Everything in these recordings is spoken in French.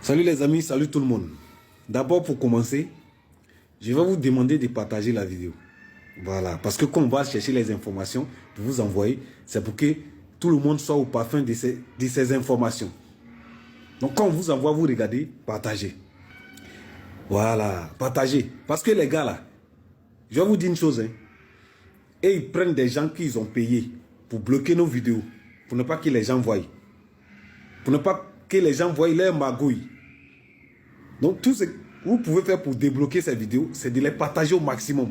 Salut les amis, salut tout le monde. D'abord pour commencer, je vais vous demander de partager la vidéo. Voilà, parce que quand on va chercher les informations, de vous envoyer, c'est pour que tout le monde soit au parfum de ces informations. Donc quand on vous envoie, vous regardez, partagez. Voilà, partagez. Parce que les gars là, je vais vous dire une chose. Et ils prennent des gens qu'ils ont payés pour bloquer nos vidéos. Pour ne pas que les gens voient. Pour ne pas que les gens voient leur magouille. Donc tout ce que vous pouvez faire pour débloquer ces vidéos, c'est de les partager au maximum.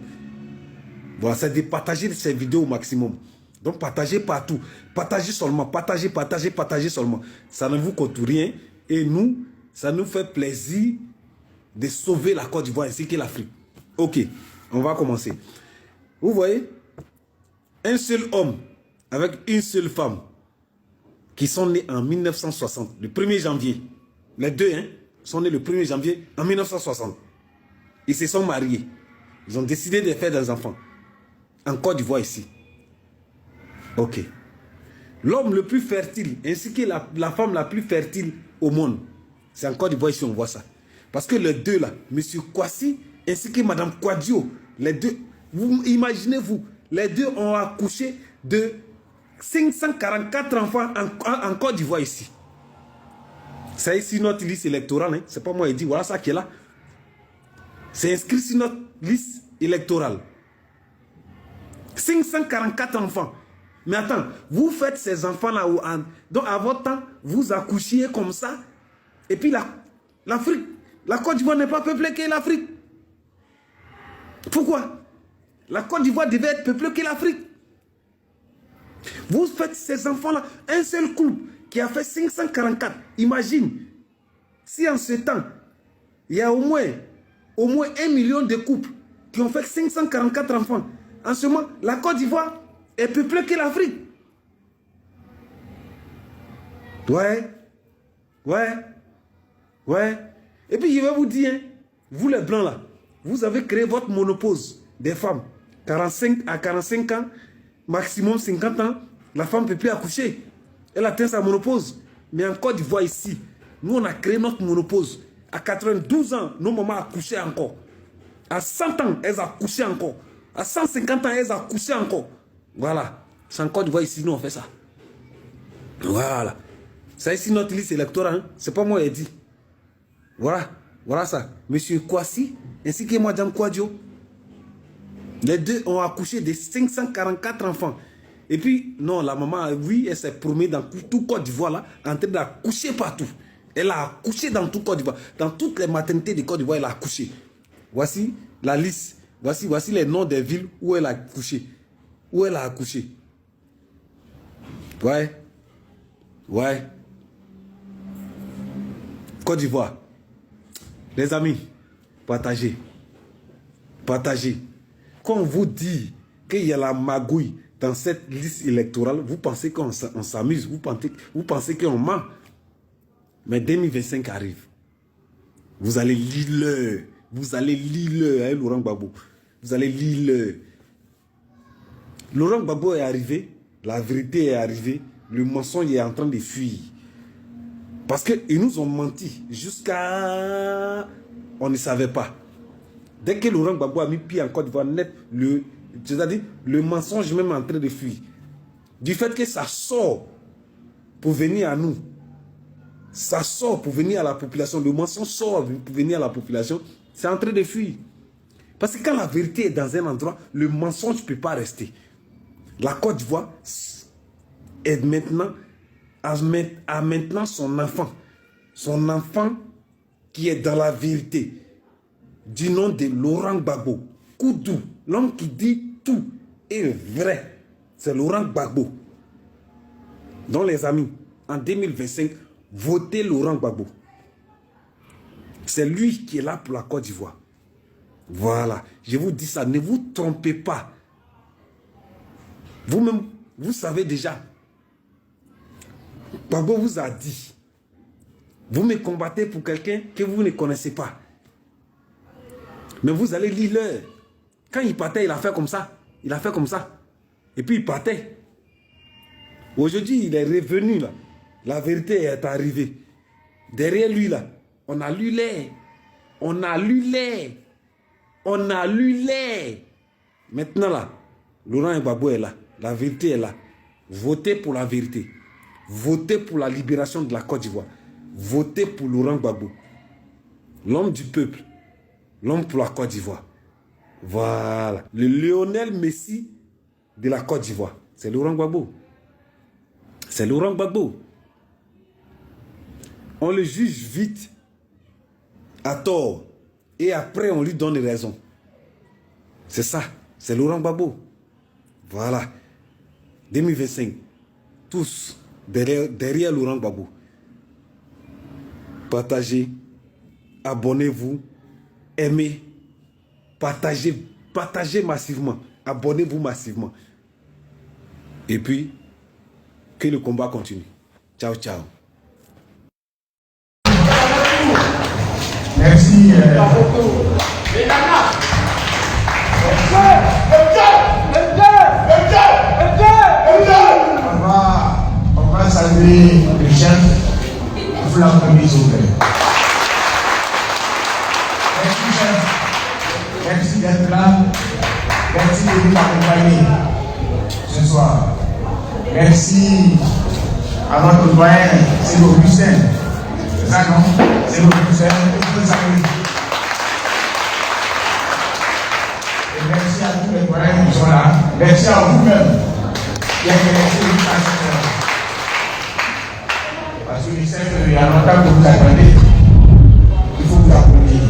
Voilà, c'est de partager ces vidéos au maximum. Donc partagez partout. Partagez seulement. Partagez, partagez, partagez seulement. Ça ne vous coûte rien. Et nous, ça nous fait plaisir de sauver la Côte d'Ivoire ainsi que l'Afrique. Ok, on va commencer. Vous voyez, un seul homme avec une seule femme qui sont nés en 1960, le 1er janvier. Les deux sont nés le 1er janvier en 1960. Ils se sont mariés. Ils ont décidé de faire des enfants. En Côte d'Ivoire ici. Ok. L'homme le plus fertile, ainsi que la femme la plus fertile au monde, c'est en Côte d'Ivoire ici, on voit ça. Parce que les deux là, M. Kwasi ainsi que Mme Kouadio, les deux, vous imaginez-vous, les deux ont accouché de 544 enfants en Côte d'Ivoire ici. C'est ici notre liste électorale, c'est pas moi qui dis, voilà ça qui est là. C'est inscrit sur notre liste électorale. 544 enfants. Mais attends, vous faites ces enfants-là, donc à votre temps, vous accouchiez comme ça, et puis l'Afrique, la Côte d'Ivoire n'est pas peuplée que l'Afrique. Pourquoi? La Côte d'Ivoire devait être peuplée que l'Afrique. Vous faites ces enfants-là, un seul couple qui a fait 544. Imagine, si en ce temps, il y a au moins 1 million de couples qui ont fait 544 enfants. En ce moment, la Côte d'Ivoire est peuplée que l'Afrique. Ouais. Et puis je vais vous dire, vous les blancs là, vous avez créé votre monopause des femmes. 45 à 45 ans, maximum 50 ans, la femme ne peut plus accoucher. Elle atteint sa monopause. Mais en Côte d'Ivoire ici, nous on a créé notre monopause. À 92 ans, nos mamans accouchaient encore. À 100 ans, elles accouchaient encore. À 150 ans, elles accouchaient encore. Voilà. C'est en Côte d'Ivoire ici, nous on fait ça. Voilà. C'est ici notre liste électorale. C'est pas moi qui ai dit. Voilà ça. Monsieur Kwasi ainsi que Mme Kouadio. Les deux ont accouché de 544 enfants. Et puis, non, la maman, oui, elle s'est promenée dans tout Côte d'Ivoire là, en train d'accoucher partout. Elle a accouché dans tout Côte d'Ivoire. Dans toutes les maternités de Côte d'Ivoire, elle a accouché. Voici la liste. Voici les noms des villes où elle a accouché. Où elle a accouché. Ouais. Côte d'Ivoire. Les amis, partagez. Partagez. Quand on vous dit qu'il y a la magouille dans cette liste électorale, vous pensez qu'on s'amuse, vous pensez qu'on ment. Mais 2025 arrive. Vous allez lire l'heure. Vous allez lire l'heure, Laurent Gbagbo. Vous allez lire l'heure. Laurent Gbagbo est arrivé, la vérité est arrivée, le mensonge est en train de fuir. Parce qu'ils nous ont menti jusqu'à... On ne savait pas. Dès que Laurent Gbagbo a mis pied en Côte d'Ivoire net, c'est-à-dire le mensonge même en train de fuir. Du fait que ça sort pour venir à nous. Ça sort pour venir à la population. Le mensonge sort pour venir à la population. C'est en train de fuir. Parce que quand la vérité est dans un endroit, le mensonge ne peut pas rester. La Côte d'Ivoire est maintenant, a maintenant son enfant. Son enfant qui est dans la vérité. Du nom de Laurent Gbagbo. Koudou, l'homme qui dit tout est vrai. C'est Laurent Gbagbo. Donc les amis, en 2025, votez Laurent Gbagbo. C'est lui qui est là pour la Côte d'Ivoire. Voilà, je vous dis ça, ne vous trompez pas. Vous-même, vous savez déjà. Gbagbo vous a dit, vous me combattez pour quelqu'un que vous ne connaissez pas. Mais vous allez lire l'heure. Quand il partait, il a fait comme ça. Il a fait comme ça. Et puis il partait. Aujourd'hui, il est revenu là. La vérité est arrivée. Derrière lui là, On a lu les. On a lu les. On a lu les. Maintenant là, Laurent Gbagbo est là. La vérité est là. Votez pour la vérité. Votez pour la libération de la Côte d'Ivoire. Votez pour Laurent Gbagbo. L'homme du peuple. L'homme pour la Côte d'Ivoire. Voilà. Le Lionel Messi de la Côte d'Ivoire. C'est Laurent Gbagbo. C'est Laurent Gbagbo. On le juge vite, à tort. Et après, on lui donne raison. C'est ça. C'est Laurent Gbagbo. Voilà. 2025. Tous derrière Laurent Gbagbo. Partagez. Abonnez-vous. Aimez. Partagez. Partagez massivement. Abonnez-vous massivement. Et puis, que le combat continue. Ciao, ciao. Merci. On va saluer le chef. Il faut l'applaudir, s'il vous plaît. Merci, chef. Merci d'être là. Merci de nous accompagner ce soir. Merci à notre doyen, c'est Augustin. C'est ça, non? C'est Augustin. Et merci à tous les doyens qui sont là. Merci à vous-même qui avez laissé l'éducation. Parce que je sais qu'il y a longtemps que vous attendez. Il faut vous applaudir.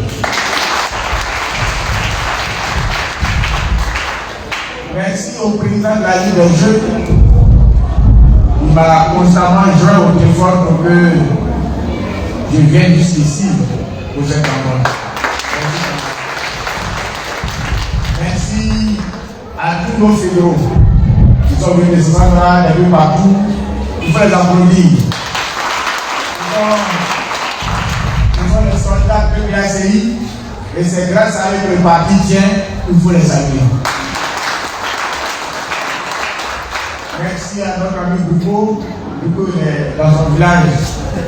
Merci au président de la Ligue des Jeux. Il m'a constamment joint au téléphone pour que je vienne jusqu'ici pour cette rencontre. Merci à tous nos fédéraux qui sont venus de ce centre-là, de partout. Il faut les applaudir. Ils sont les soldats de l'ACI et c'est grâce à eux que le parti tient. Il faut les saluer. Merci à notre ami Bouko. Bouko est dans son village.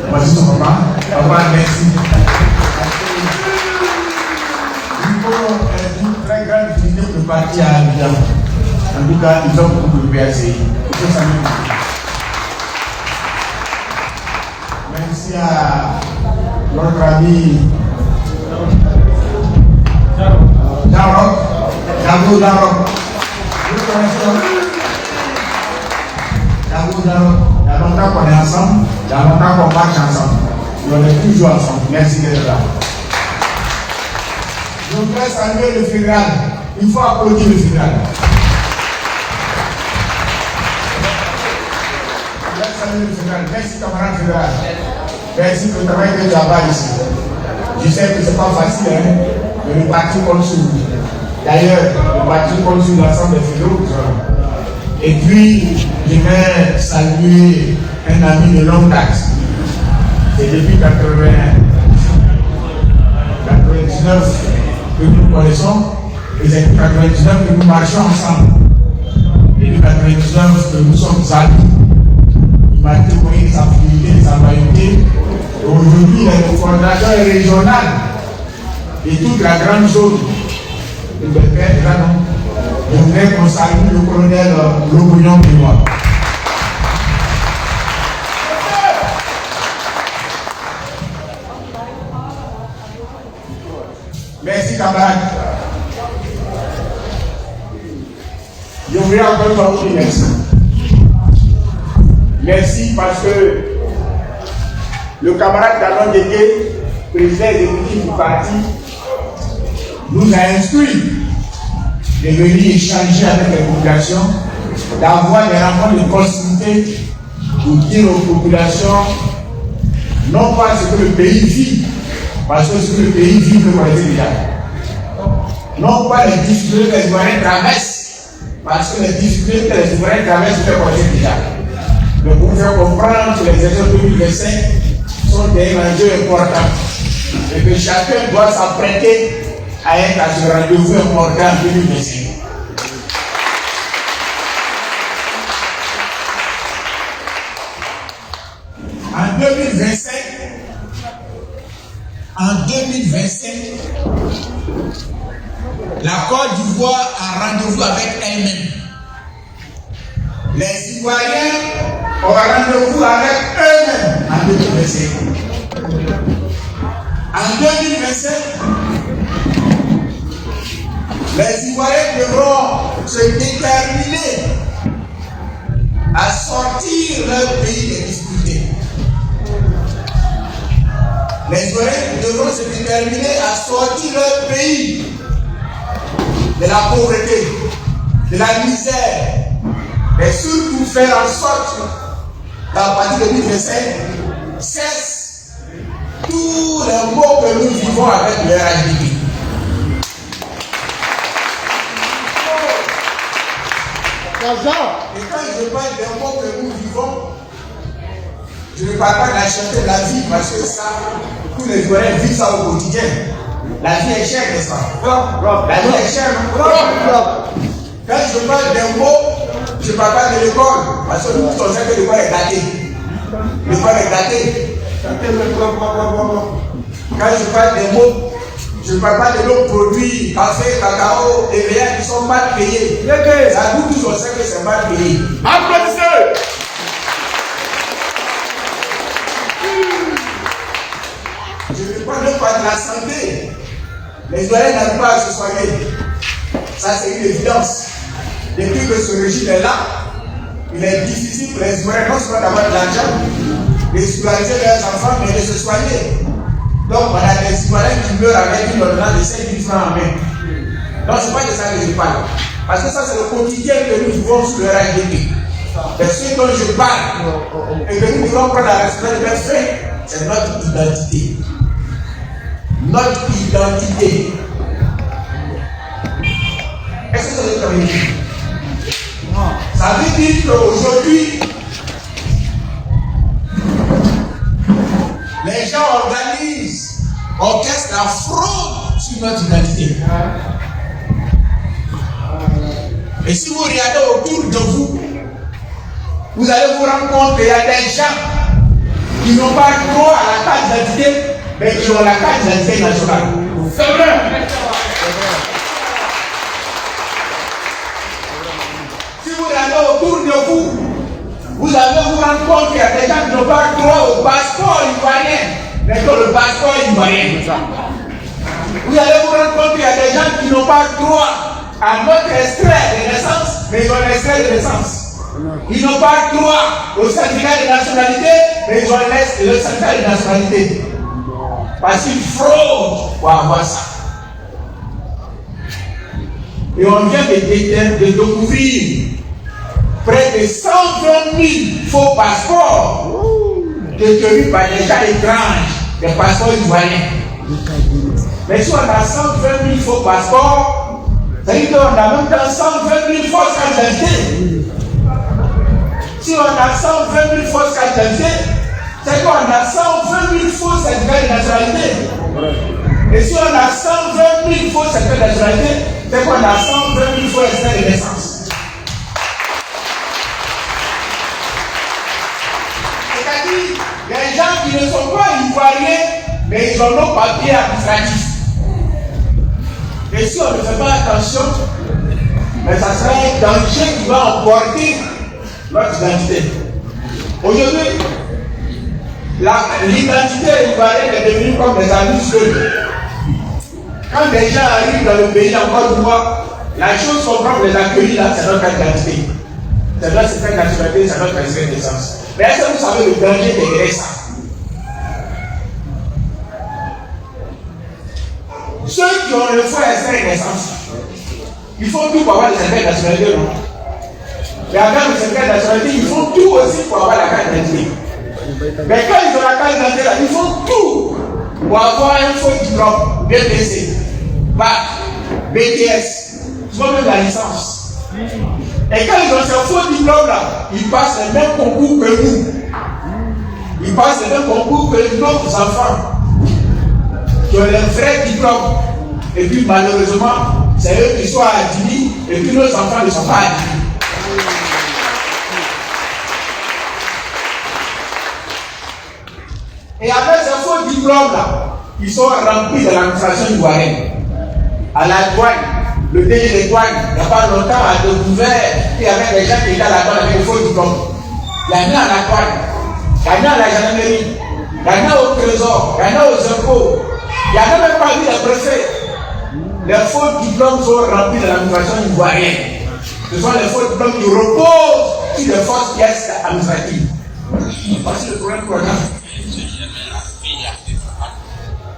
Voici son papa. Papa, merci. Bouko est une très grande utilité pour le parti à Abidjan. En tout cas, ils ont beaucoup pour le PACI. Il faut saluer. Merci à notre ami Jarok. Vous connaissez il y a longtemps qu'on est ensemble, il y a longtemps qu'on marche ensemble. On est toujours ensemble. Merci d'être là. Je voudrais saluer le fédéral. Il faut applaudir le fédéral. Je voudrais saluer le fédéral. Merci camarade fédéral. Merci pour le travail que tu as fait ici. Je sais que ce n'est pas facile, mais le parti compte sur vous. D'ailleurs, le parti compte sur l'ensemble des fédéraux. Et puis, je vais saluer un ami de longue date. C'est depuis 99 que nous connaissons. Et c'est depuis 99 que nous marchons ensemble. Et depuis 99 que nous sommes amis. Il m'a témoigné sa fidélité, sa loyauté. Et aujourd'hui, il est le fondateur régional de toute la grande zone de Belfort, là non. Je voudrais qu'on salue le colonel Lobognon Benoît. Merci camarades. Je voudrais encore vous dire merci. Merci parce que le camarade Talon Dégué, président exécutif du parti, nous a instruit de venir échanger avec les populations, d'avoir des rencontres de proximité pour dire aux populations non pas ce que le pays vit, parce que ce que le pays vit, vous le connaissez déjà. Non pas les difficultés que les Ivoiriens traversent, parce que les difficultés que les Ivoiriens traversent, vous le connaissez déjà. Mais pour vous faire comprendre que les élections 2025 sont des enjeux importants et que chacun doit s'apprêter à être à ce rendez-vous important en 2025. En 2025, en 2025, la Côte d'Ivoire a rendez-vous avec elle-même. Les Ivoiriens ont rendez-vous avec eux-mêmes en 2025. En 2025, les Ivoiriens devront se déterminer à sortir leur pays des difficultés. Les Ivoiriens devront se déterminer à sortir leur pays de la pauvreté, de la misère, et surtout faire en sorte qu'à partir de 2025, cesse tous les maux que nous vivons avec le RHDP. Et quand je parle des maux que nous vivons, je ne parle pas d'acheter la vie parce que ça, tous les Ivoiriens vivent ça au quotidien. La vie est chère, n'est-ce pas? La vie est chère, non? Quand je parle des mots, je ne parle pas de l'école, parce que nous on sait que l'école est gâtée. L'école est gâtée. Quand je parle des mots, je ne parle pas de nos produits, café, cacao et rien qui sont mal payés. Ça nous tous on sait que c'est mal payé. Applaudissez! Je ne parle pas de la santé. Les Ivoiriens n'arrivent pas à se soigner. Ça, c'est une évidence. Depuis que ce régime est là, il est difficile pour les Ivoiriens non seulement d'avoir de l'argent, de scolariser leurs enfants, mais de se soigner. Donc, on a des Ivoiriens qui meurent avec une ordonnance de 5 000 francs en main. Donc, ce n'est pas de ça que je parle. Parce que ça, c'est le quotidien que nous vivons sous le RHDP. Et ce dont je parle, et que nous devons prendre la responsabilité de faire, c'est notre identité. Notre identité. Est-ce que ça veut dire comme ça veut dire qu'aujourd'hui, les gens organisent, orchestrent la fraude sur notre identité. Et si vous regardez autour de vous, vous allez vous rendre compte qu'il y a des gens qui n'ont pas droit à la carte d'identité, mais qui ont la carte d'identité nationale. C'est vrai. Si vous regardez autour de vous, vous allez vous rendre compte qu'il y a des gens qui n'ont pas droit au passeport ivoirien, mais qui ont le passeport ivoirien. Vous allez vous rendre compte qu'il y a des gens qui n'ont pas droit à notre extrait de naissance, mais ils ont l'extrait de naissance. Ils n'ont pas droit au certificat de nationalité, mais ils ont le certificat de nationalité. Parce qu'ils fraudent pour avoir ça. Et on vient de découvrir près de 120 000 faux passeports détenus par des gens étranges, des passeports ivoiriens. Mais si on a 120 000 faux passeports, ça veut dire qu'on a même temps 120 000 fausses cartes d'identité. Si on a 120 000 fausses cartes d'identité, c'est qu'on a 120 000 faux certificats de nationalité. Et si on a 120 000 faux certificats de nationalité, c'est qu'on a 120 000 faux extraits de naissance. C'est-à-dire, les gens qui ne sont pas ivoiriens, mais ils ont nos papiers administratifs. Et si on ne fait pas attention, mais ça sera un danger qui va emporter notre identité. Aujourd'hui, l'identité ivoirienne est devenue comme des amis seuls. Quand des gens arrivent dans le pays en Côte d'Ivoire, la chose qu'on prend pour les accueillir là, c'est notre identité. C'est notre certificat de nationalité, c'est notre extrait de naissance. Mais est-ce que vous savez le danger derrière ça? Ceux qui ont le faux extrait de naissance, ils font tout pour avoir le certificat de nationalité, non? Mais avec le certificat de nationalité, ils font tout aussi pour avoir la carte d'identité. Mais quand ils ont la carte d'identité là, ils font tout pour avoir un faux diplôme, BPC, BAC, BTS, ils ont même la licence. Et quand ils ont ce faux diplôme là, ils passent le même concours que nous. Ils passent le même concours que nos enfants qui ont le vrai diplôme. Et puis malheureusement, c'est eux qui sont admis et puis nos enfants ne sont pas admis. Et avec ce faux diplôme là, qui sont remplis de l'administration ivoirienne. À la douane, le DG des douanes, il n'y a pas longtemps, a découvert qu'il y avait des gens qui étaient à la douane avec des faux diplômes. Il y en a à la douane, il y en a à la gendarmerie, il y en a au trésor, il y en a aux impôts, il n'y a même pas vu les préfets. Les faux diplômes sont remplis de l'administration ivoirienne. Ce sont les faux diplômes qui reposent sur les fausses pièces administratives. Voici le problème qu'on a.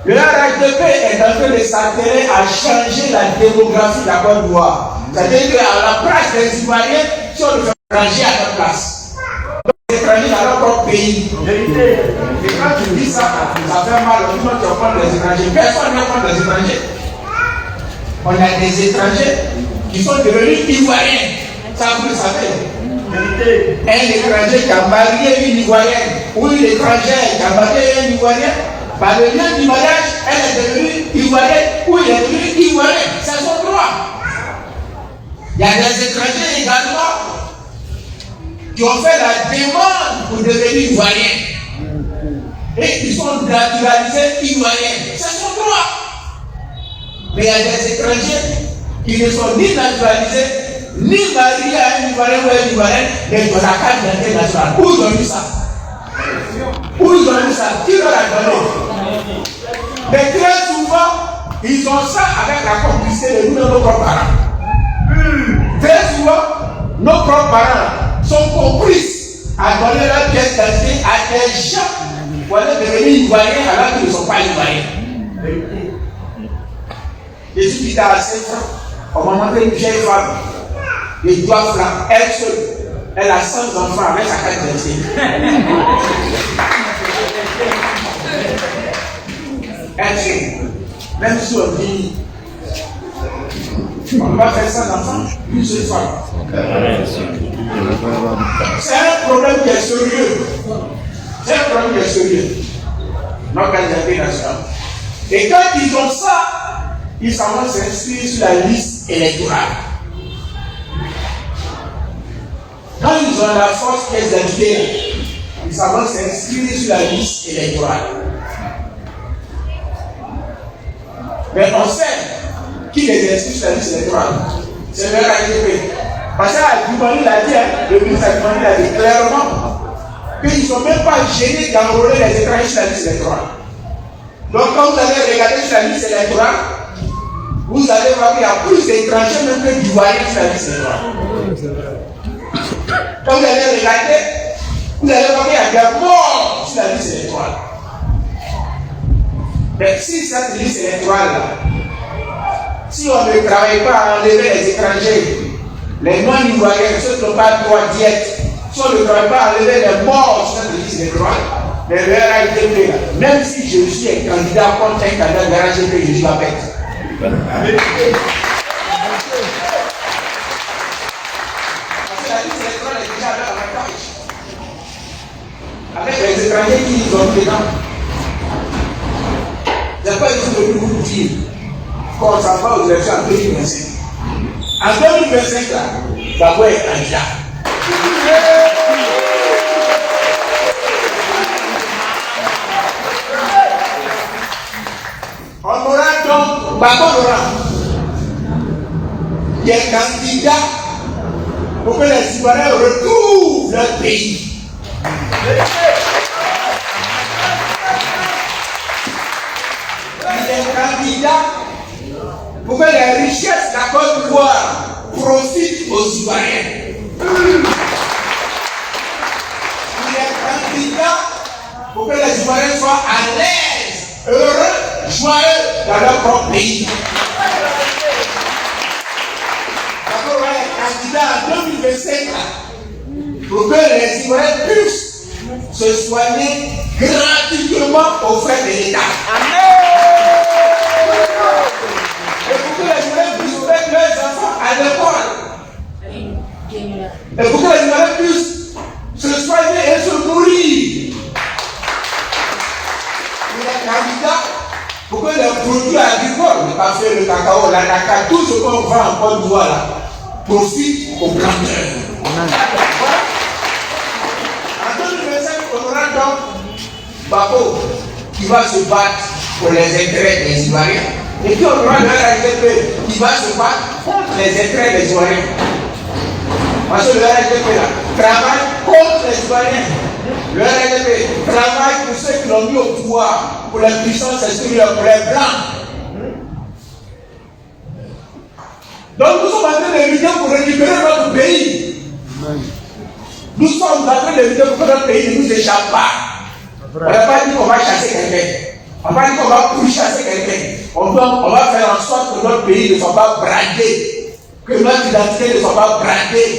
Le RHDP est en train de s'atteler à changer la démographie de la Côte d'Ivoire. C'est-à-dire qu'à la place des Ivoiriens, si on le fait étranger à leur place. Les étrangers dans leur propre pays. Et quand tu dis ça, ça fait mal. On dit que tu vas prendre les étrangers. Personne ne prend les étrangers. On a des étrangers qui sont devenus Ivoiriens. Ça, vous le savez. Un étranger qui a marié une Ivoirienne ou une étrangère qui a marié un Ivoirien, par le lien du mariage, elle est devenue Ivoirienne ou il est devenu Ivoirien. C'est son droit. Il y a des étrangers également qui ont fait la demande pour devenir Ivoiriens et qui sont naturalisés Ivoiriens. C'est son droit. Mais il y a des étrangers qui ne sont ni naturalisés, ni mariés à un Ivoirien ou un Ivoirien, mais ils ont la carte d'identité nationale. Où ils ont eu ça? Où ils ont eu ça? Qui leur a donné? Mais très souvent, ils ont ça avec la complicité de nous et nos propres parents. Très souvent, nos propres parents sont complices à donner leur pièce d'identité à des gens pour aller devenir Ivoiriens alors qu'ils ne sont pas Ivoiriens. Jésus qui était assez franc. On m'a montré une vieille femme, les doigts blancs, elle seule. Elle a 100 enfants avec sa carte d'identité. Elle sait, même si on dit, on va faire 100 enfants, une seule femme. C'est un problème qui est sérieux. C'est un problème qui est sérieux. Notre carte d'identité nationale. Et quand ils ont ça, ils s'en vont s'inscrire sur la liste électorale. Quand ils ont la force pièce d'identité, ils s'en vont s'inscrire sur la liste électorale. Mais on sait qui les inscrit sur la liste électorale. C'est le RHDP. Parce qu'à Djoumani l'a dit, le ministre Djoumani l'a dit clairement qu'ils ne sont même pas gênés d'enrôler les étrangers sur la liste électorale. Donc quand vous allez regarder sur la liste électorale, vous allez voir qu'il y a plus d'étrangers même que d'Ivoiriens sur la liste électorale. Quand vous allez regarder, vous allez voir qu'il y a des morts sur la liste électorale. Mais si cette liste électorale-là, si on ne travaille pas à enlever les étrangers, les non-ivoiriens, ceux qui n'ont pas le droit d'y être, si on ne travaille pas à enlever les morts sur cette liste électorale, mais le RHDP, même si je suis un candidat contre un candidat de RHDP, je suis la bête. Parce que la liste électorale est déjà avec la avec les étrangers qui sont dedans. C'est pas ici de vous dire qu'on s'en va aux élections en 2025. En 2025, là, Gbagbo est candidat. On aura donc Gbagbo aura des candidats pour que les Ivoiriens retrouvent leur pays. Des candidats pour que les richesses de la Côte d'Ivoire profitent aux Ivoiriens. Des candidats pour que les Ivoiriens soient à l'aise, heureux, joyeux dans leur propre pays. D'abord, on va être candidat en 2025 pour que les Ivoiriens puissent se soigner gratuitement aux frais de l'État. Amen. Et pour que les Ivoiriens puissent mettre leurs enfants à l'école. Et pour que les Ivoiriens puissent se soigner et se nourrir. Il est candidat pour que les produits agricoles, le café, le cacao, la naka, tout ce qu'on vend en Côte d'Ivoire profite aux planteurs. En 2025, on aura donc Gbagbo qui va se battre pour les intérêts des Ivoiriens. Et puis on aura le RHDP qui va se battre contre les intérêts des Ivoiriens. Parce que le RHDP là travaille contre les Ivoiriens. Le RHDP travaille pour ceux qui l'ont mis au pouvoir, pour les puissances extérieures, pour les blancs. Donc nous sommes en train de lutter pour récupérer notre pays. Nous sommes en train de lutter pour que notre pays ne nous échappe pas. On n'a pas dit qu'on va chasser quelqu'un. On n'a pas dit qu'on va pourchasser quelqu'un. On va faire en sorte que notre pays ne soit pas bradé. Que notre identité ne soit pas bradée.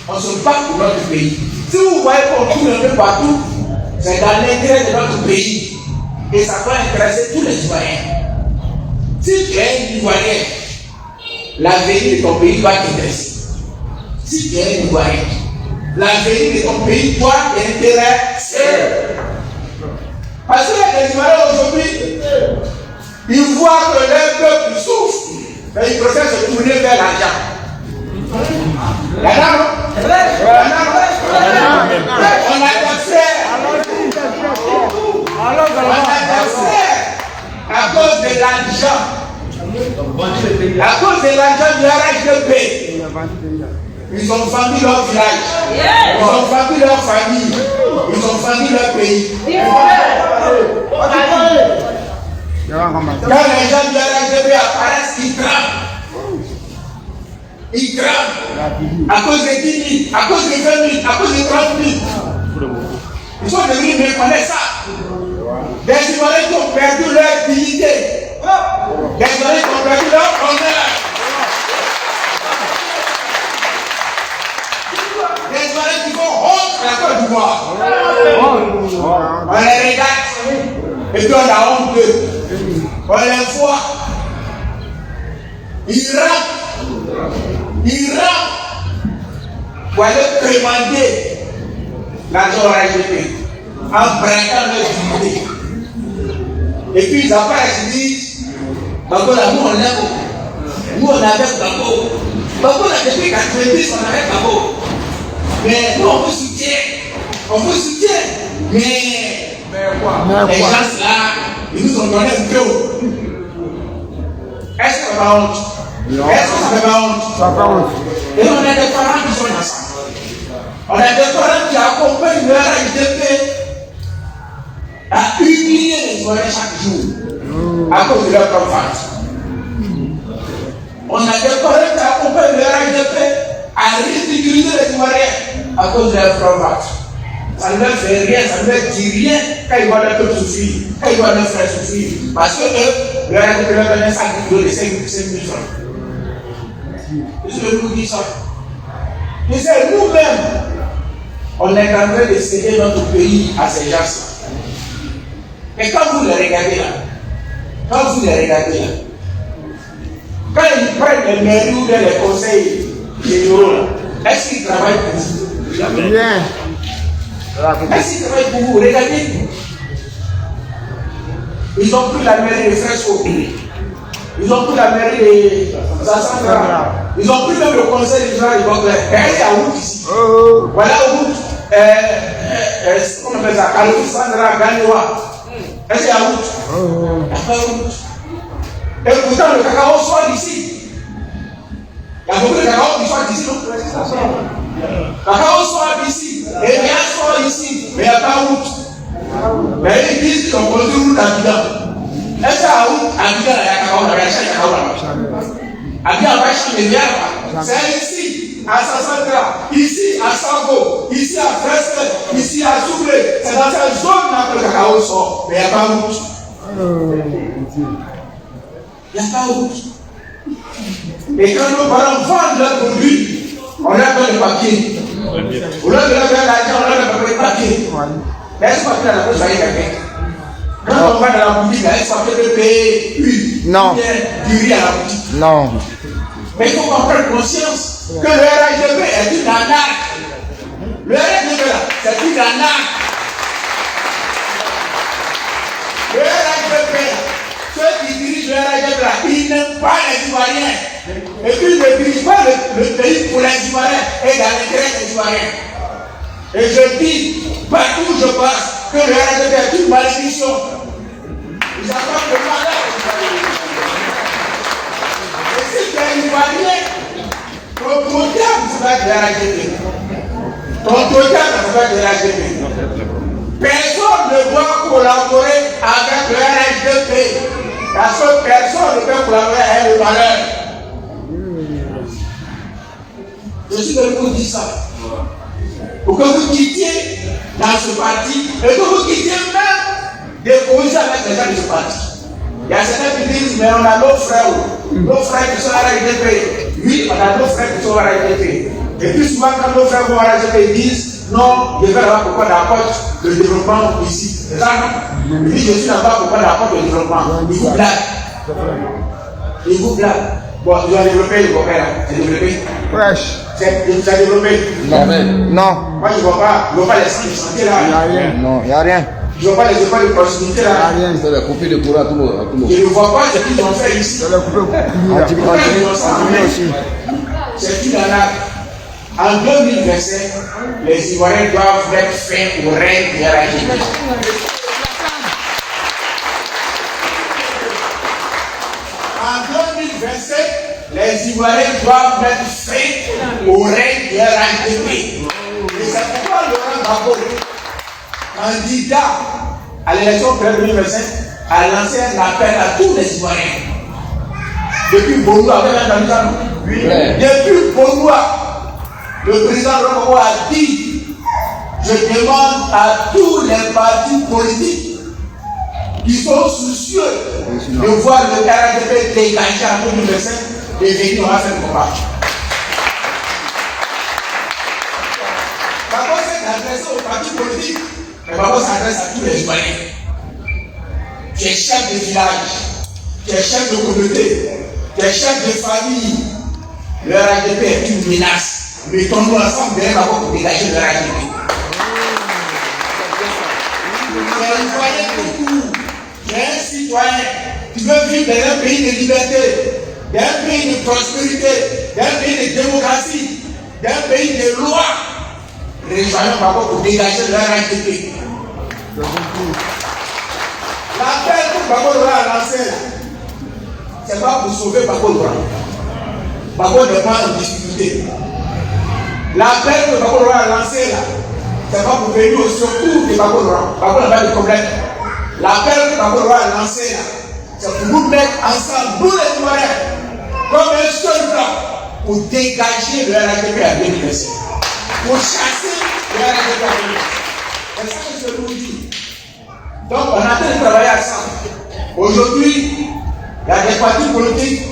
On se bat pour notre pays. Si vous voyez qu'on tourne un peu partout, c'est dans l'intérêt de notre pays. Et ça va intéresser tous les Ivoiriens. Si tu es un Ivoirien, l'avenir de ton pays doit t'intéresser. Si tu es un Ivoirien, l'avenir de ton pays doit t'intéresser. Parce que les Ivoiriens aujourd'hui, ils voient que leur peuple souffre, et ils préfèrent se tourner vers l'argent. On a des frères à cause de l'argent. À cause de l'argent du RHDP. Ils ont vendu leur village. Ils ont vendu leur famille. Ils ont vendu leur pays. Quand les gens du RHDP apparaissent, ils crament. Ils crament à cause de 10 000, à cause de 20 000, à cause de 30 000. Ils sont devenus méconnaissables. Des Ivoiriens qui ont perdu leur dignité. Des Ivoiriens qui ont perdu leur honneur. Des Ivoiriens qui font honte à la Côte d'Ivoire. On les regarde et puis on a honte d'eux. On les voit. Ils rampent. Ils rampent pour aller demander l'argent RHDP en braquant leur dignité. Et puis ils apparaissent et disent Babo là, nous on aime. Nous on avait Babo. Babo là, depuis 90, on avait Babo. Mais nous on vous soutient. On vous soutient. Mais les gens là, ils nous ont donné un peu. Est-ce que ça va honte? Est-ce que ça fait pas honte? Ça fait honte. Et on a des parents qui sont ensemble. On a des parents qui accompagnent leur RHDP à humilier les Ivoiriens chaque jour à cause de leur enfance. On a des parents qui accompagnent leur RHDP à ridiculiser les Ivoiriens à cause de leur enfance. Ça ne leur fait rien, ça ne leur dit rien quand ils voient leur peuple souffrir, quand ils voient leurs frères souffrir. Parce que eux, leur RHDP leur donne un sac de 5 000 francs. Je vous dis ça. Et c'est nous-mêmes, on est en train de céder notre pays à ces gens-là. Et quand vous les regardez là, quand ils prennent les mairies ou les conseils généraux là, est-ce qu'ils travaillent pour vous? Jamais. Est-ce qu'ils travaillent pour vous? Regardez. Ils ont pris la mairie de Fresco. Ils ont pris la mairie de Sassandra. Ils ont pris même le conseil du général de Bocler. Et elle est à route ici. Voilà où comment on appelle ça? Sandra Ganewa. Elle est à route. Il n'y a pas de route. Et pourtant le cacao sort d'ici. Il y a beaucoup de cacao qui sortent d'ici. Le cacao sort d'ici. Et les gars sortent ici. Mais il n'y a pas de route. Mais ils disent qu'ils ont construit une route à Bidan. Est-ce qu'à la route, à Bidan, il y a cacao là, il y a cacao là. À Bidan, on va changer de bière là. C'est ici, à Sassandra, ici à Sango, ici à Fresque, ici à Soublé. C'est dans cette zone-là que le cacao sort. Mais il n'y a pas de route. Il n'y a pas de route. Et quand nos parents vendent leurs produits, on leur donne le papier. Au lieu de leur donner l'argent, on leur donne le papier. Mais est-ce que papier là, vous voyez quelqu'un? Quand on va dans la boutique, est-ce qu'on peut payer du riz à la boutique? Non. Mais il faut qu'on prenne conscience que le RHDP est une arnaque. Le RHDP là, c'est une arnaque. Le RHDP là, ceux qui dirigent le RHDP là, ils n'aiment pas les Ivoiriens. Et puis ils ne dirigent pas le pays pour les Ivoiriens et dans l'intérêt des Ivoiriens. Et je dis, partout où je passe, que le RHDP est une malédiction. total, c'est pas de la RHDP. Ton total, c'est pas de la RHDP. Personne ne doit collaborer avec le RHDP. Parce que personne ne peut collaborer avec le valeur. Je suis venu vous dire ça. Pour que vous quittiez dans ce parti et que vous quittiez même des positions avec les gens de ce parti. Il y a certains qui disent, mais on a nos frères qui sont à la RHDP. Oui, on a nos frères qui sont à la RHDP. Et puis souvent, quand nos frères vont à la RHDP, ils disent, non, je vais là-bas pourquoi d'apporter le développement ici. C'est ça, non? Ils disent, je suis là-bas pourquoi d'apporter le développement. Ils vous blaguent. Ils vous blaguent. Bon, ils ont développé le copain là. C'est développé. Wesh. C'est développé. Non. Non. Moi, je ne vois pas les centres de santé là. Il n'y a rien. Non, il n'y a rien. Je ne vois pas les écoles de proximité là. Il n'y a rien. C'est la coupure de courant à tout le monde. Je ne vois pas ce qu'ils ont fait ici. C'est le coupé aussi. C'est une arnaque. En 2025, les Ivoiriens doivent mettre fin au règne de la RHDP. En 2025, les Ivoiriens doivent mettre fin au règne de la RHDP. Et c'est pourquoi Laurent Gbagbo, candidat à l'élection présidentielle 2025, a lancé un appel à tous les Ivoiriens. Depuis Bonou, avec un candidat, depuis Bonou, le président Laurent Gbagbo a dit, je demande à tous les partis politiques qui sont soucieux de voir le RHDP dégagé en 2025 et venir on va faire le combat. Gbagbo s'est adressé aux partis politiques, mais Gbagbo s'adresse à tous les Ivoiriens. Tu es chef de village, tu es chef de communauté, tu es chef de famille. Le RHDP est une menace. Mettons-nous ensemble derrière Gbagbo pour dégager le RHDP. Tu es un citoyen, tu veux vivre dans un pays de liberté, dans un pays de prospérité, dans un pays de démocratie, dans un pays de loi. Rejoignons Gbagbo pour dégager le RHDP. L'appel que Gbagbo a lancé, ce n'est pas pour sauver Gbagbo. Gbagbo n'est pas en difficulté. L'appel que Gbagbo a lancé là, ce n'est pas pour venir au secours de Gbagbo. Gbagbo n'a pas de problème. L'appel que Gbagbo a lancé là, c'est pour nous mettre ensemble, nous les Ivoiriens, comme un seul bloc, pour dégager le RHDP à 2025. Pour chasser le RHDP à 2025. C'est ça que je vous dis. Donc on a train de travailler ensemble. Aujourd'hui, il y a des partis politiques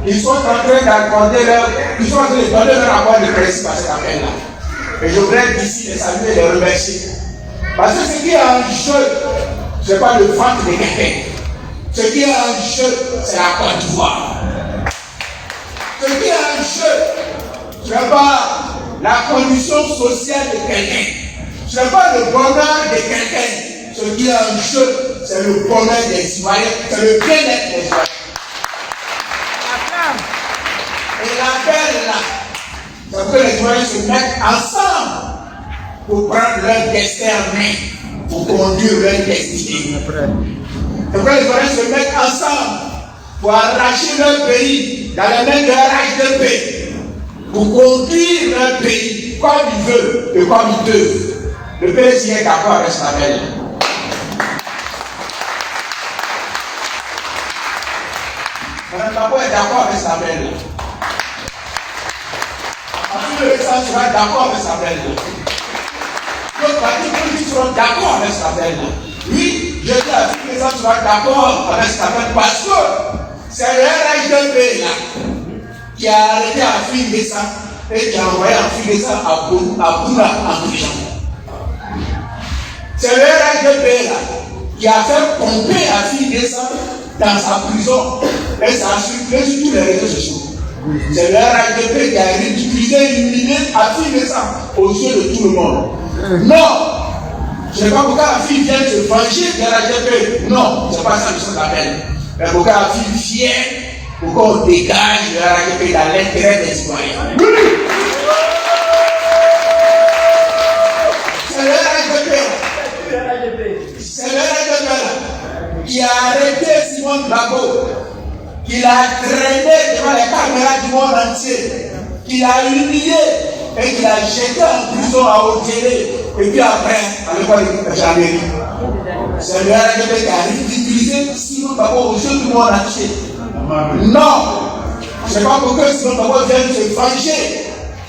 qui sont en train d'accorder leur accord de principe à cet appel-là. Et je voudrais d'ici les saluer et les remercier. Parce que ce qui est en jeu, ce n'est pas le ventre de quelqu'un. Ce qui est en jeu, c'est la Côte d'Ivoire. Ce qui est en jeu, ce n'est pas la condition sociale de quelqu'un. Ce n'est pas le bonheur de quelqu'un. Ce qui est en jeu, c'est le bonheur des Ivoiriens, c'est le bien-être des Ivoiriens. Et l'appel là, c'est que les Ivoiriens se mettent ensemble pour prendre leur destin en main, pour conduire leur destinée. C'est que les Ivoiriens se mettent ensemble pour arracher leur pays dans les mains de RHDP, pour conduire leur pays comme ils veulent et comme ils peuvent. Le PSG est d'accord avec cet appel. Madame Gbagbo est d'accord avec cet appel. Le président sera d'accord avec cet appel. D'autres partis politiques seront d'accord avec cet appel. Oui, je dis à tout le président sera d'accord avec cet appel parce que c'est le RHDP là qui a arrêté à filmer ça et qui a envoyé à filmer ça à Boula en prison. C'est le RHDP là qui a fait pomper à filmer ça dans sa prison et ça a circulé sur tous les réseaux sociaux. C'est le RHDP qui a ridiculisé, humilié, a filmé ça aux yeux de tout le monde. Non! Ce n'est pas pourquoi la fille vient se venger de RHDP. Non, ce n'est pas ça que ça s'appelle. Mais pourquoi la fille fière pour qu'on dégage le RHDP dans l'intérêt des citoyens. C'est le RHDP. C'est le RHDP qui a arrêté Simone Gbagbo, qui l'a traîné devant les caméras du monde entier, qui qu'il a humilié et qu'il a jeté en prison à Haute-Télé. Et puis après, à l'époque de Jean-Méry, c'est le RGB qui a ridiculisé, sinon d'abord au jeu du monde entier. Non, c'est pas pour que sinon d'abord vienne se venger,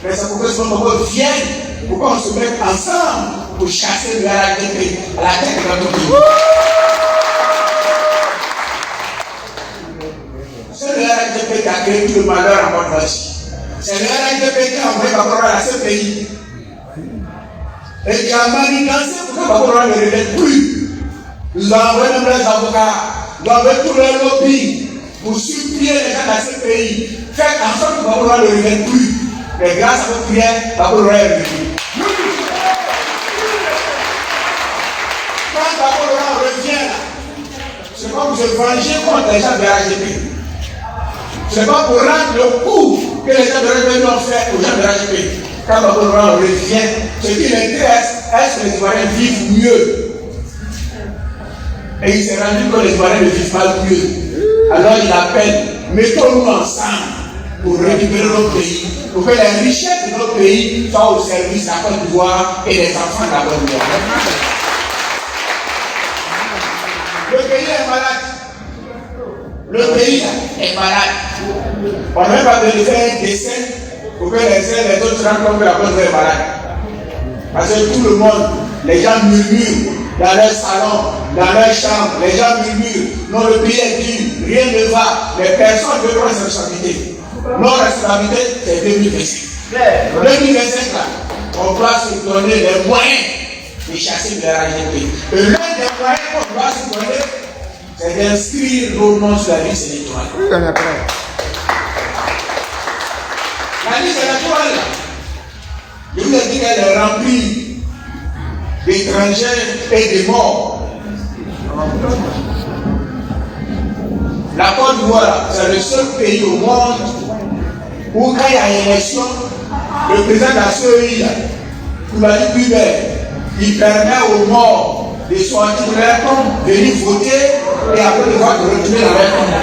mais c'est pour que sinon d'abord vienne, pour qu'on se mette ensemble pour chasser le RGB à la tête de notre pays. C'est le RGB qui a créé tout le malheur en Côte-d'Ivoire. C'est le RGB qui a envoyé Bakora à ce pays. Et qui a manigancé pour que Bakora ne revienne plus. Nous avons envoyé même les avocats, nous avons envoyé tous les lobbies pour supplier les gens dans ce pays. Faites en sorte que Bakora ne revienne plus. Mais grâce à votre prière, Bakora est revenu. Quand Bakora revient là, c'est pas pour se venger contre les gens de la RGB. C'est pas pour rendre le coup que les gens de la RGB ont fait aux gens de la RGB. Quand Bakora revient, ce qui l'intéresse, est-ce que les Ivoiriens vivent mieux? Et il s'est rendu que les Ivoiriens ne vivent pas mieux. Alors il appelle, mettons-nous ensemble pour récupérer notre pays, pour que les richesses de notre pays soient au service de la Côte d'Ivoire et des enfants de la Côte d'Ivoire. Le pays est malade. Le pays est malade. On n'a même pas besoin de faire un dessin pour que les autres se rendent compte que la Côte d'Ivoire est malade. Parce que tout le monde, les gens murmurent dans leur salon, dans leur chambre, les gens murmurent. Non, le pays est dur, rien ne va, mais personne ne veut prendre sa responsabilité. Notre responsabilité, c'est 2025. 2025, là, on doit se donner les moyens de chasser de la RGB. Et l'un des moyens qu'on doit se donner, c'est d'inscrire nos noms sur la liste électorale. Oui, on est prêt. La liste électorale, je vous ai dit qu'elle est remplie d'étrangers et de morts. La Côte d'Ivoire, c'est le seul pays au monde où quand il y a une élection, le président de la CEI, Koulibaly Hubert, il permet aux morts de sortir de leur tombe, venir voter et après de voir de retourner dans leur tombe.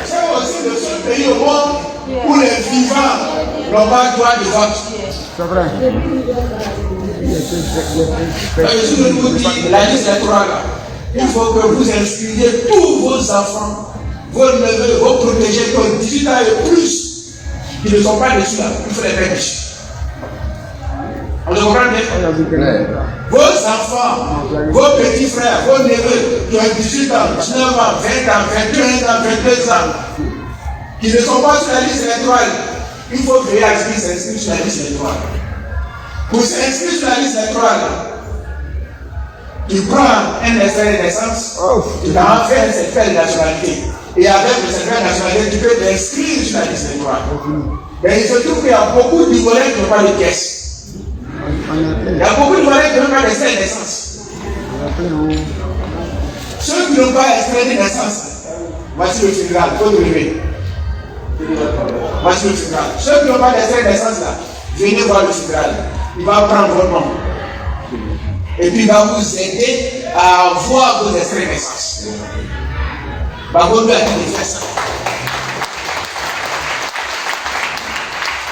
C'est aussi le seul pays au monde où les vivants n'ont pas le droit de vote. C'est vrai. Je vous dis, la liste électorale, il faut que vous inscriviez tous vos enfants, vos neveux, vos protégés qui ont 18 ans et plus, qui ne sont pas dessus là, il faut les mettre dessus. On le comprend bien? Vos enfants, vos petits frères, vos neveux qui ont 18 ans, 19 ans, 20 ans, 21 ans, 22 ans, qui ne sont pas sur la liste électorale, il faut veiller à ce qu'ils s'inscrivent sur la liste électorale. Pour s'inscrire sur la liste électorale, tu prends un extrait de naissance, tu t'en fais un certificat de nationalité. Et avec le certificat de nationalité, tu peux t'inscrire sur la liste électorale. Mais il se trouve qu'il y a beaucoup d'Ivoiriens qui n'ont pas de pièces. Il y a beaucoup d'Ivoiriens qui n'ont pas d'extrait de naissance. Ceux qui n'ont pas d'extrait de naissance, voici le fédéral, il faut te lever. Voici le fédéral. Ceux qui n'ont pas d'extrait de naissance là, venez voir le fédéral. Il va prendre votre nom. Et puis il va vous aider à avoir vos extraits de naissance. Bagondo a dit de faire ça.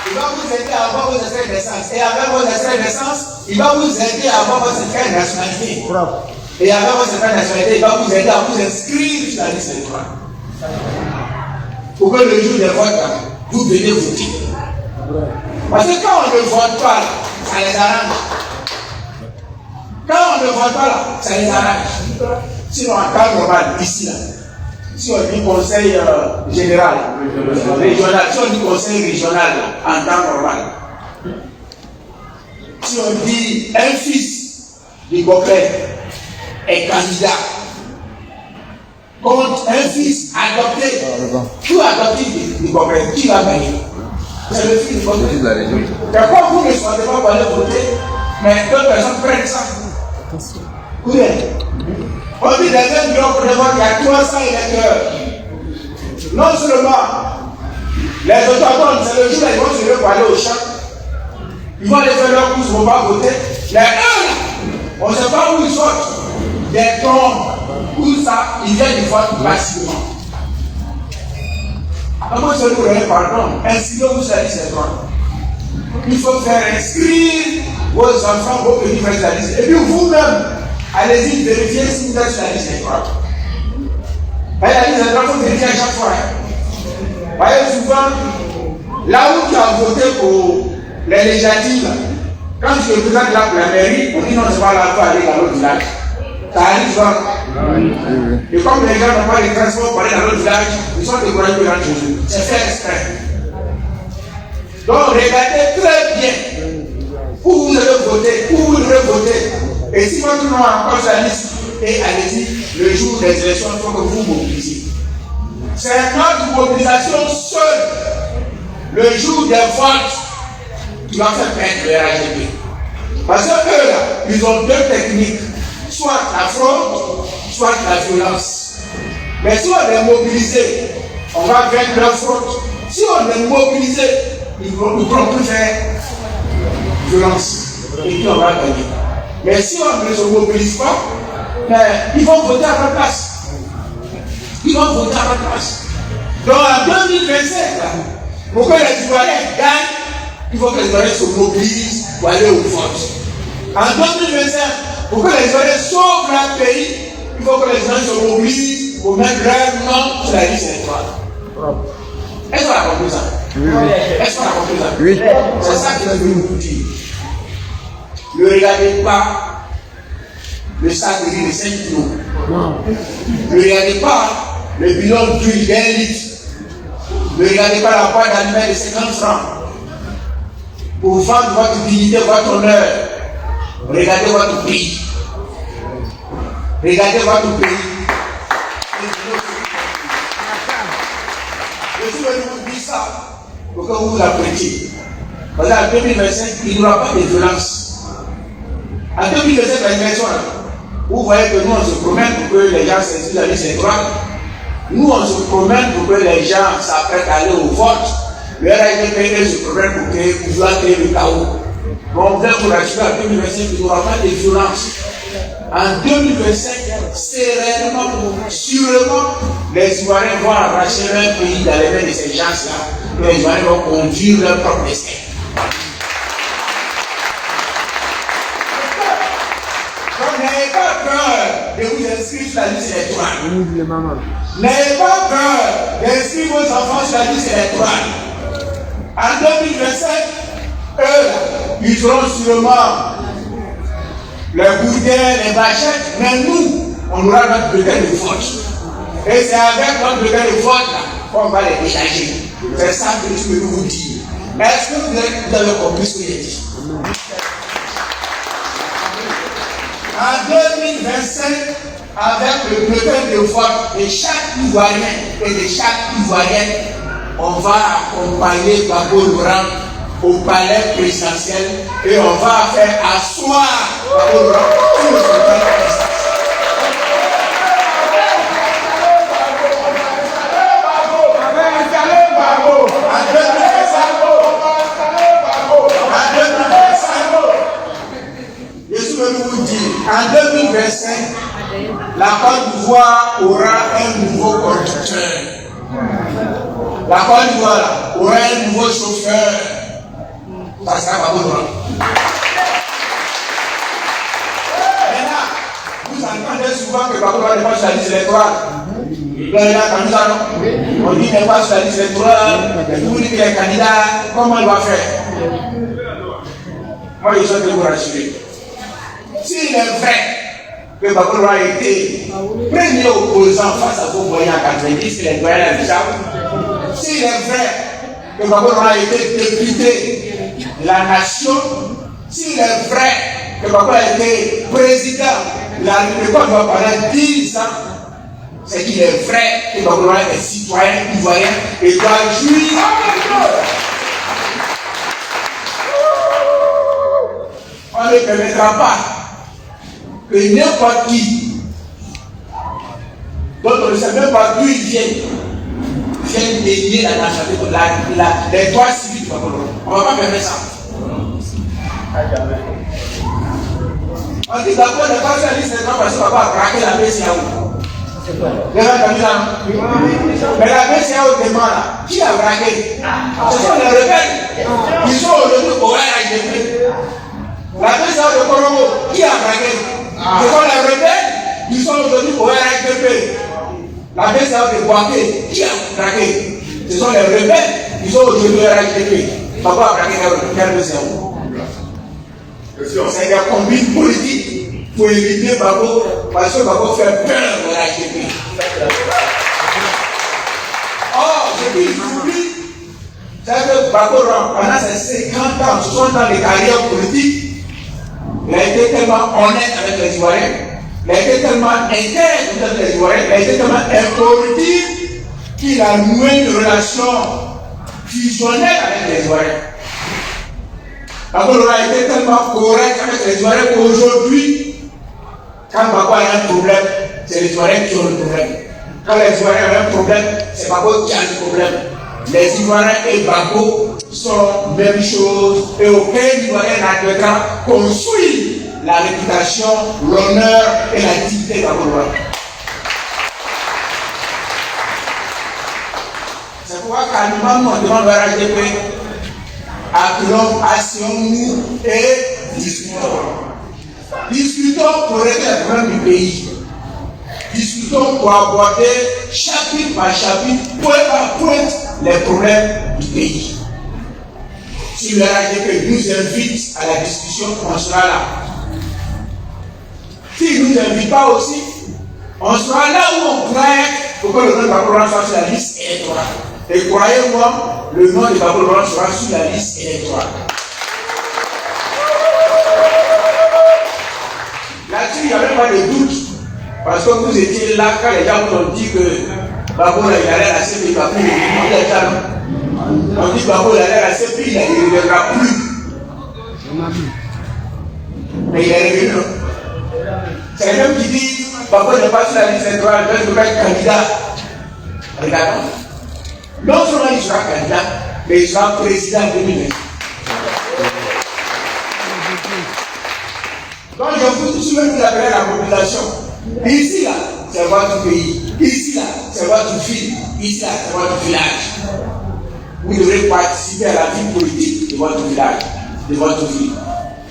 Il va vous aider à avoir vos extraits de naissance. Et avec vos extraits de naissance, il va vous aider à avoir vos certificats de nationalité. Et avec vos certificats de nationalité, il va vous aider à vous inscrire sur la liste électorale. Pour que le jour des votes, vous venez voter. Parce que quand on ne vote pas, ça les arrange. Quand on ne vote pas là, ça les arrange. Sinon, en temps normal, ici, là, si on dit conseil général, régional, si on dit conseil régional, là, en temps normal, si on dit un fils du Gopé est candidat contre un fils adopté, tout adopté du Gopé, qui va gagner? C'est le fils du Gopé. Pourquoi vous ne souhaitez pas aller voter, mais d'autres personnes prennent ça? Oui. On dit dans un bureau pour voir qu'il y a 300 électeurs. Non seulement les autochtones, c'est le jour où ils vont se lever pour aller au champ. Ils vont aller faire leur course, ils ne vont pas voter. Les eux, on ne sait pas où ils sortent. Des tombes, où ça, ils viennent du vote massivement. Comment je vous donner pardon? Inscrivez-vous sur la liste des droits. Il faut faire inscrire vos enfants, vos petits frères sur la liste. Et puis vous-même, allez-y vérifier si vous êtes sur la liste des droits. La liste des droits, il faut vérifier à chaque fois. Vous voyez souvent, là où tu as voté pour les législatives, quand tu te présentes là pour la mairie, on dit non, c'est pas là pour aller dans l'autre village. Ça arrive souvent. Et comme les gens n'ont pas de transport pour aller dans l'autre village, ils sont découragés de rentrer chez eux. C'est fait exprès. Donc regardez très bien où vous allez voter, où vous devez voter. Et si votre nom est encore sur la liste, et allez-y, le jour des élections, il faut que vous mobilisez. C'est notre mobilisation seule. Le jour des votes, qui va faire perdre le RHDP. Parce que eux là, ils ont deux techniques. Soit la fraude, soit la violence. Mais si on est mobilisé, on va vaincre la fraude. Si on est mobilisé, ils vont plus faire violence. Et puis on va gagner. Mais si on ne se mobilise pas, ils vont voter à la place. Ils vont voter à la place. Donc en 2027, pour que les Ivoiriens gagnent, il faut que les Ivoiriens se mobilisent pour aller au vote. En 2025, pour que les Ivoiriens sauvent leur pays, il faut que les gens se mobilisent pour mettre leur nom sur la liste électorale. Est-ce qu'on a compris ça? Oui. Est-ce qu'on a compris ça? Oui. C'est ça que je veux vous dire. Ne regardez pas le sac de riz de 5 kilos. Ne regardez pas le bilan d'huile d'1 litre. Ne regardez pas la boîte d'allumettes de 50 francs. Pour vendre votre dignité, votre honneur, regardez votre pays. Regardez votre pays. Je suis venu vous dire ça pour que vous vous apprêtiez. Parce qu'en 2025, il n'y aura pas de violence. En 2027, la élection, vous voyez que nous on se promène pour que les gens s'inscrivent dans la liste électorale. Nous on se promène pour que les gens s'apprêtent à aller au vote. Le RHDP se promène pour créer le chaos. Bon, on vient vous rassurer en 2025 qu'il n'y aura pas de violence. En 2025, sereinement, sûrement, les Ivoiriens vont arracher leur pays dans les mains de ces gens-là. Les Ivoiriens vont conduire leur propre destin. Donc n'ayez pas peur de vous inscrire sur la liste électorale. N'ayez pas peur d'inscrire vos enfants sur la liste électorale. En 2025, eux, ils auront sûrement les boudins, les bachettes, mais nous, on aura notre bulletin de vote. Et c'est avec notre bulletin de vote là qu'on va les dégager. C'est ça que je peux vous dire. Est-ce que vous avez compris ce que j'ai dit? En 2025, avec le bulletin de vote de chaque Ivoirien et de chaque Ivoirienne, on va accompagner Gbagbo Laurent au palais présidentiel et on va faire asseoir Gbagbo Laurent sur le palais présidentiel. Je suis venu vous dire, en 2025, la Côte d'Ivoire aura un nouveau conducteur. La Côte d'Ivoire aura un nouveau chauffeur. Ça sera pas bon. Maintenant, vous entendez souvent que Gbagbo Laurent n'est pas sur la liste électorale. On dit qu'il n'est pas sur la liste électorale. Vous dites qu'il est candidat. Comment il va faire? Moi, je souhaite vous rassurer. S'il est vrai que Gbagbo Laurent a été premier opposant face à vos moyens en 90, qu'il est doyen à Bissau, s'il est vrai que Gbagbo Laurent a été député de la nation, s'il est vrai que Gbagbo a été président de la République pendant 10 ans, c'est qu'il est vrai que Gbagbo Laurent est citoyen ivoirien et doit jouir. On ne permettra pas que n'importe qui, dont on ne sait même pas d'où il vient dénier la nationalité, les droits civiques de Gbagbo Laurent. On ne va pas permettre ça. On dit Gbagbo n'est pas sur la liste des droits parce qu'on va braquer la BCAO. Vous avez entendu ça? Mais la BCAO demande là, qui a braqué? Ce sont les rebelles. Ils sont aujourd'hui au RHDP. La BCAO de Congo, qui a braqué? Ce sont les rebelles. Ils sont aujourd'hui au RHDP. La BCAO de Boaké, qui a braqué? Ce sont les rebelles. Ils sont aujourd'hui au RHDP. Pourquoi a braqué quel BCAO? C'est des combines politiques pour éviter Babo, parce que Babo fait peur de la RHDP. Or, ce qu'il oublie, c'est que Babo, pendant ces 50 ans, 60 ans de carrière politique, il a été tellement honnête avec les Ivoiriens, il a été tellement intègre avec les Ivoiriens, il a été tellement incorruptible qu'il a noué une relation fusionnelle avec les Ivoiriens. Babo a été tellement correct avec les Ivoiriens qu'aujourd'hui, quand Babo a un problème, c'est les Ivoiriens qui ont le problème. Quand les Ivoiriens ont un problème, c'est Babo qui a le problème. Les Ivoiriens et Babo sont même chose et aucun Ivoirien n'admettra qu'on suive la réputation, l'honneur et la dignité de Babo. C'est pourquoi quand nous demandons au RHDP, appelons, asseyons-nous et discutons. Discutons pour régler les problèmes du pays. Discutons pour aborder chapitre par chapitre, point par point, les problèmes du pays. Si le RHDP nous invite à la discussion, on sera là. S'il ne nous invite pas aussi, on sera là où on croit pour que le nom de Babo Laurent soit sur la liste électorale. Et croyez-moi, le nom de Babo Laurent sera sur la liste électorale. Là-dessus, il n'y avait pas de doute. Parce que vous étiez là quand les gens vous ont dit que Babo il allait à la CPI, il a pris les gens. On dit que Babo il allait à la CPI, il ne reviendra plus. Mais il est revenu. C'est les mêmes qui disent Babo n'est pas sur la liste électorale, il ne peut pas être candidat. Regardons. Non seulement il sera candidat, mais il sera président en 2020. Donc je vous souviens que vous appelez la population. Ici là, c'est votre pays. Ici là, c'est votre ville. Ici là, c'est votre village. Vous devrez participer à la vie politique de votre village, de votre ville.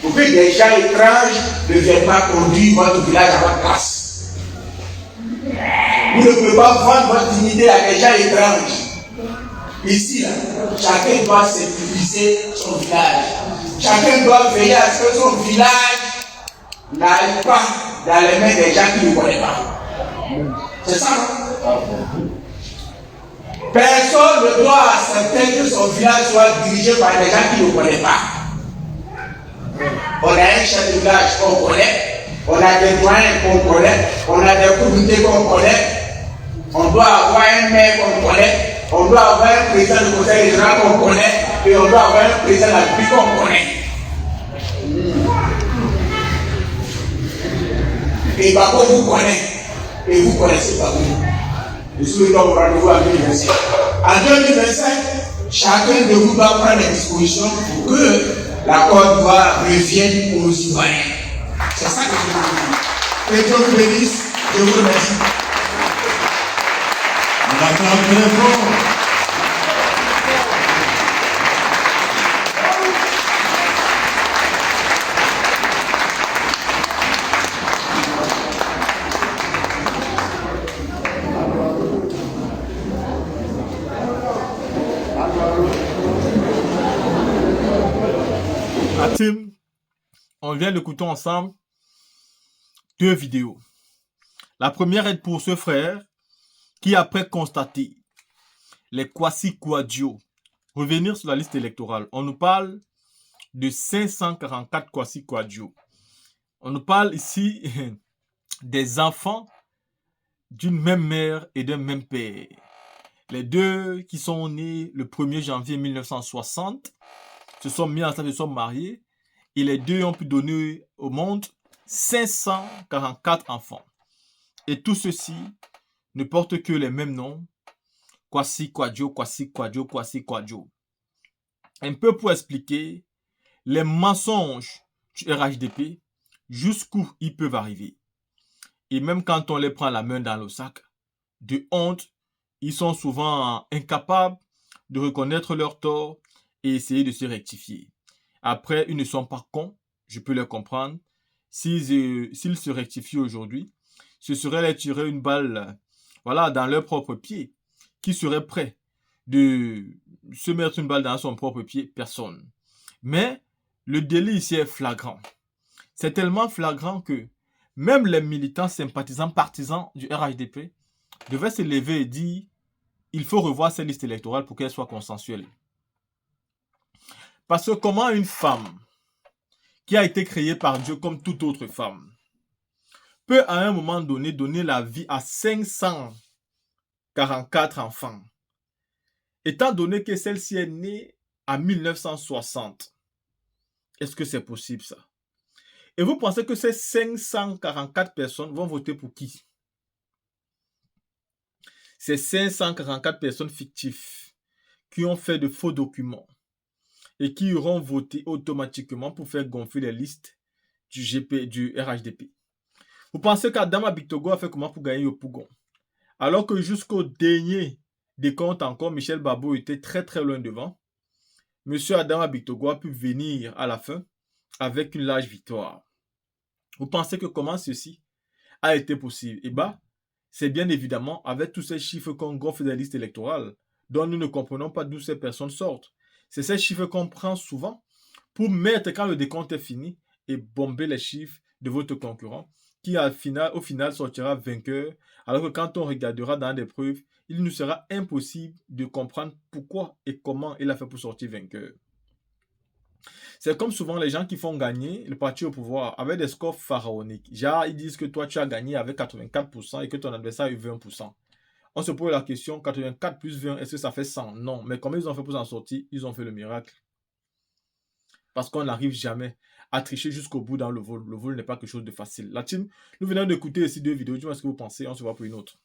Pour que des gens étranges ne viennent pas conduire votre village à votre place. Vous ne pouvez pas vendre votre dignité à des gens étranges. Ici là, chacun doit sécuriser son village. Chacun doit veiller à ce que son village n'aille pas dans les mains des gens qui ne connaissent pas. C'est ça, non? Personne ne doit accepter que son village soit dirigé par des gens qui ne connaissent pas. On a un chef de village qu'on connaît, on a des moyens qu'on connaît, on a des communautés qu'on connaît, on doit avoir un maire qu'on connaît, on doit avoir un président du conseil régional qu'on connaît, et on doit avoir un président de la République qu'on connaît. Et Babo vous connaît, et vous connaissez Babo. Je suis donc au rendez-vous en 2025. En 2025, chacun de vous doit prendre les dispositions pour que la Côte d'Ivoire revienne aux Ivoiriens. C'est ça que je vous dis. Que Dieu vous bénisse, je vous remercie. On acclame très fort. Team, on vient d'écouter ensemble 2 vidéos. La première est pour ce frère qui, après constater les Kwasi Kouadio revenir sur la liste électorale, on nous parle de 544 Kwasi Kouadio. On nous parle ici des enfants d'une même mère et d'un même père. Les deux qui sont nés le 1er janvier 1960 se sont mis ensemble, se sont mariés. Et les deux ont pu donner au monde 544 enfants. Et tout ceci ne porte que les mêmes noms. Kwasi Kouadio, Kwasi Kouadio, Kwasi Kouadio. Un peu pour expliquer les mensonges du RHDP, jusqu'où ils peuvent arriver. Et même quand on les prend la main dans le sac, de honte, ils sont souvent incapables de reconnaître leurs torts et essayer de se rectifier. Après, ils ne sont pas cons, je peux les comprendre. S'ils se rectifient aujourd'hui, ce serait les tirer une balle voilà, dans leur propre pied. Qui serait prêt de se mettre une balle dans son propre pied? Personne. Mais le délit ici est flagrant. C'est tellement flagrant que même les militants, sympathisants, partisans du RHDP devaient se lever et dire il faut revoir cette liste électorale pour qu'elle soit consensuelle. Parce que comment une femme qui a été créée par Dieu comme toute autre femme peut à un moment donné donner la vie à 544 enfants, étant donné que celle-ci est née en 1960? Est-ce que c'est possible ça? Et vous pensez que ces 544 personnes vont voter pour qui? Ces 544 personnes fictives qui ont fait de faux documents et qui auront voté automatiquement pour faire gonfler les listes du RHDP. Vous pensez qu'Adama Bictogo a fait comment pour gagner au Pougon? Alors que jusqu'au dernier décompte encore, Michel Babo était très très loin devant. Monsieur Adama Bictogo a pu venir à la fin avec une large victoire. Vous pensez que comment ceci a été possible? Eh bien, c'est bien évidemment avec tous ces chiffres qu'on gonfle des listes électorales dont nous ne comprenons pas d'où ces personnes sortent. C'est ces chiffres qu'on prend souvent pour mettre quand le décompte est fini et bomber les chiffres de votre concurrent qui au final sortira vainqueur, alors que quand on regardera dans des preuves, il nous sera impossible de comprendre pourquoi et comment il a fait pour sortir vainqueur. C'est comme souvent les gens qui font gagner le parti au pouvoir avec des scores pharaoniques. Genre, ils disent que toi, tu as gagné avec 84% et que ton adversaire a eu 20%. On se pose la question, 84 plus 20, est-ce que ça fait 100? Non, mais comment ils ont fait pour s'en sortir? Ils ont fait le miracle. Parce qu'on n'arrive jamais à tricher jusqu'au bout dans le vol. Le vol n'est pas quelque chose de facile. La team, nous venons d'écouter ici 2 vidéos. Dis-moi ce que vous pensez. On se voit pour une autre.